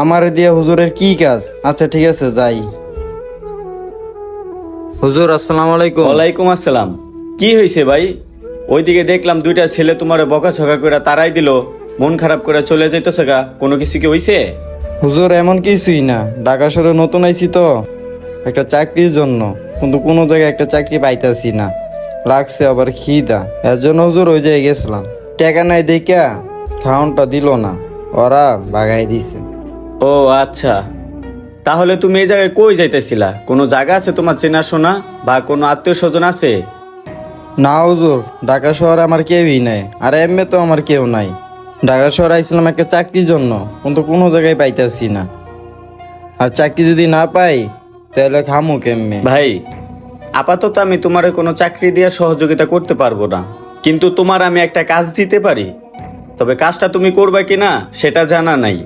আমার দিয়ে হুজুরের কি কাজ? আচ্ছা ঠিক আছে যাই। হুজুর আসসালামু আলাইকুম। ওয়ালাইকুম আসসালাম। কি হয়েছে ভাই? ওইদিকে দেখলাম দুইটা ছেলে তোমার বকাঝকা করে তারাই দিল, মন খারাপ করে চলে যাইতেছে গা। কোনো কিছু কি হইছে? হুজুর এমন কিছুই না, ঢাকা শহরে নতুন আইছি তো একটা চাকরির জন্য, কিন্তু কোনো জায়গায় একটা চাকরি পাইতাছি না, লাগছে আবার খিদা, এর জন্য হুজুর ওই জায়গায় গেছিলাম। টাকা নাই দেখা খাওনটা দিল না, ওরা ভাগাই দিছে। ও আচ্ছা, তাহলে তুমি এই জায়গায় কই যাইতেছিলা? কোনো জায়গা আছে তোমার চেনাশোনা বা কোনো আত্মীয় স্বজন আছে? না হুজুর, ঢাকা শহরে আমার কেউই নাই, আর এমনি তো আমার কেউ নাই। ঢাকা শহরে আইছিলাম একটা চাকরির জন্য, কিন্তু কোনো জায়গায় পাইতাছি না, আর চাকরি যদি না পাই তাহলে খামু কেমনে? ভাই, আপাতত আমি তোমার কোনো চাকরি দিয়ে সহযোগিতা করতে পারবো না, কিন্তু তোমার আমি একটা কাজ দিতে পারি। তবে কাজটা তুমি করবে কিনা সেটা জানা নাই।